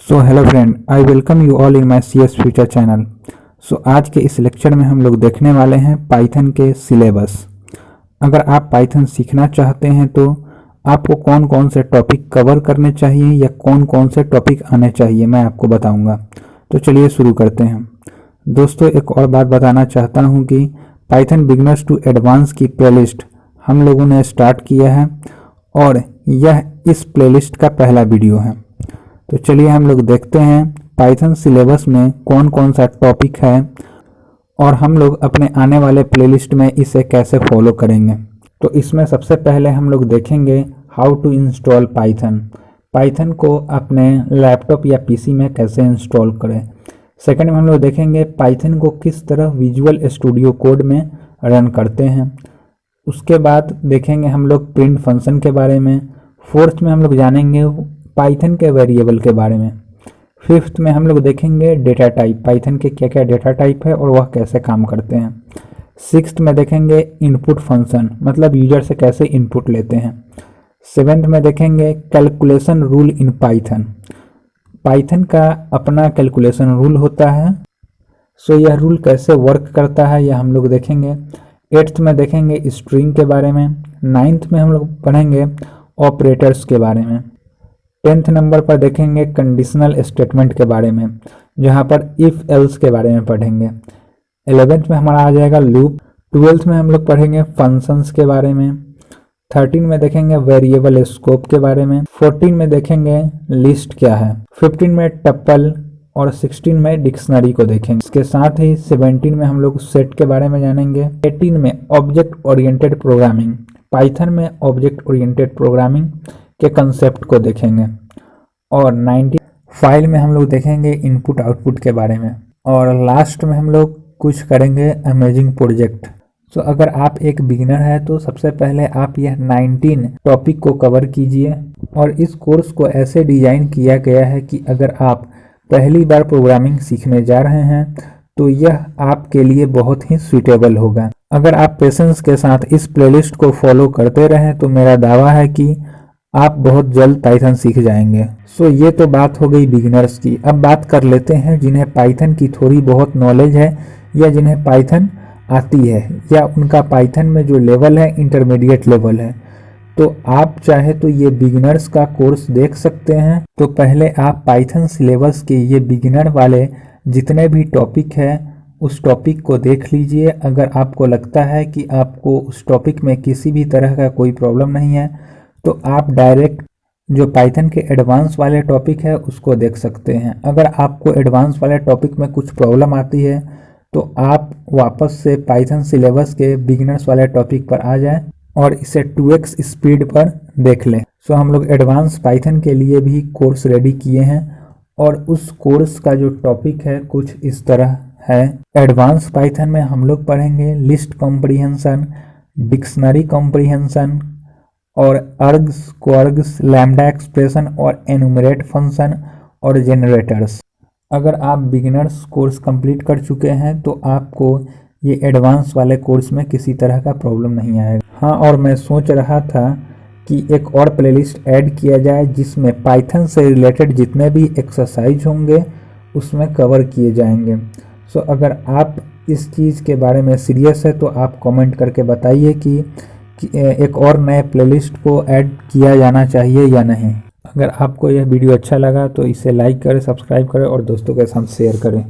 So hello friend, I welcome you all in my CS future channel. आज के इस lecture में हम लोग देखने वाले हैं पाइथन के सिलेबस। अगर आप पाइथन सीखना चाहते हैं तो आपको कौन कौन से टॉपिक कवर करने चाहिए या कौन कौन से टॉपिक आने चाहिए मैं आपको बताऊंगा। तो चलिए शुरू करते हैं। दोस्तों, एक और बात बताना चाहता हूं कि पाइथन बिगनर्स टू एडवांस की प्लेलिस्ट हम लोगों ने स्टार्ट किया है और यह इस प्लेलिस्ट का पहला वीडियो है। तो चलिए हम लोग देखते हैं पाइथन सिलेबस में कौन कौन सा टॉपिक है और हम लोग अपने आने वाले प्लेलिस्ट में इसे कैसे फॉलो करेंगे। तो इसमें सबसे पहले हम लोग देखेंगे how to install Python. Python को अपने लैपटॉप या पीसी में कैसे इंस्टॉल करें। सेकंड में हम लोग देखेंगे पाइथन को किस तरह विजुअल स्टूडियो कोड में रन करते हैं। उसके बाद देखेंगे हम लोग प्रिंट फंक्शन के बारे में। फोर्थ में हम लोग जानेंगे पाइथन के वेरिएबल के बारे में। फिफ्थ में हम लोग देखेंगे डेटा टाइप, पाइथन के क्या क्या डेटा टाइप है और वह कैसे काम करते हैं। सिक्स्थ में देखेंगे इनपुट फंक्शन, मतलब यूजर से कैसे इनपुट लेते हैं। सेवेंथ में देखेंगे calculation rule in Python. Python का अपना कैलकुलेशन रूल होता है, यह रूल कैसे वर्क करता है यह हम लोग देखेंगे। एट्थ में देखेंगे स्ट्रिंग के बारे में। नाइन्थ में हम लोग पढ़ेंगे ऑपरेटर्स के बारे में। 10th नंबर पर देखेंगे कंडीशनल स्टेटमेंट के बारे में, जहां पर इफ एल्स के बारे में पढ़ेंगे। 11th में हमारा आ जाएगा लूप। 12th में हम लोग पढ़ेंगे फंक्शंस के बारे में। 13 में देखेंगे वेरिएबल स्कोप के बारे में। 14 में देखेंगे लिस्ट क्या है। 15 में टप्पल और 16 में डिक्शनरी को देखेंगे। इसके साथ ही 17 में हम लोग सेट के बारे में जानेंगे। 18 में ऑब्जेक्ट ओरिएंटेड प्रोग्रामिंग, पाइथन में ऑब्जेक्ट ओरिएंटेड प्रोग्रामिंग के कंसेप्ट को देखेंगे। और 19 फाइल में हम लोग देखेंगे इनपुट आउटपुट के बारे में। और लास्ट में हम लोग कुछ करेंगे अमेजिंग प्रोजेक्ट। अगर आप एक बिगिनर है तो सबसे पहले आप यह 19 टॉपिक को कवर कीजिए। और इस कोर्स को ऐसे डिजाइन किया गया है कि अगर आप पहली बार प्रोग्रामिंग सीखने जा रहे हैं तो यह आपके लिए बहुत ही सूटेबल होगा। अगर आप पेशेंस के साथ इस प्लेलिस्ट को फॉलो करते रहें तो मेरा दावा है कि आप बहुत जल्द पाइथन सीख जाएंगे। ये तो बात हो गई बिगिनर्स की। अब बात कर लेते हैं जिन्हें पाइथन की थोड़ी बहुत नॉलेज है या जिन्हें पाइथन आती है या उनका पाइथन में जो लेवल है इंटरमीडिएट लेवल है। तो आप चाहे तो ये बिगिनर्स का कोर्स देख सकते हैं। तो पहले आप पाइथन सिलेबस के ये बिगिनर वाले जितने भी टॉपिक है उस टॉपिक को देख लीजिए। अगर आपको लगता है कि आपको उस टॉपिक में किसी भी तरह का कोई प्रॉब्लम नहीं है तो आप डायरेक्ट जो पाइथन के एडवांस वाले टॉपिक है उसको देख सकते हैं। अगर आपको एडवांस वाले टॉपिक में कुछ प्रॉब्लम आती है तो आप वापस से पाइथन सिलेबस के बिगिनर्स वाले टॉपिक पर आ जाएं और इसे 2x स्पीड पर देख लें। हम लोग एडवांस पाइथन के लिए भी कोर्स रेडी किए हैं और उस कोर्स का जो टॉपिक है कुछ इस तरह है। एडवांस पाइथन में हम लोग पढ़ेंगे लिस्ट कॉम्प्रिहेंशन, डिक्शनरी कॉम्प्रिहेंशन और अर्ग्स, क्वर्ग्स, लैम्डा एक्सप्रेशन और एनुमरेट फंक्शन और जेनरेटर्स। अगर आप बिगिनर्स कोर्स कंप्लीट कर चुके हैं तो आपको ये एडवांस वाले कोर्स में किसी तरह का प्रॉब्लम नहीं आएगा। हाँ, और मैं सोच रहा था कि एक और प्लेलिस्ट ऐड किया जाए जिसमें पाइथन से रिलेटेड जितने भी एक्सरसाइज होंगे उसमें कवर किए जाएंगे। अगर आप इस चीज़ के बारे में सीरियस है तो आप कमेंट करके बताइए कि एक और नए प्लेलिस्ट को ऐड किया जाना चाहिए या नहीं। अगर आपको यह वीडियो अच्छा लगा तो इसे लाइक करें, सब्सक्राइब करें और दोस्तों के साथ शेयर करें।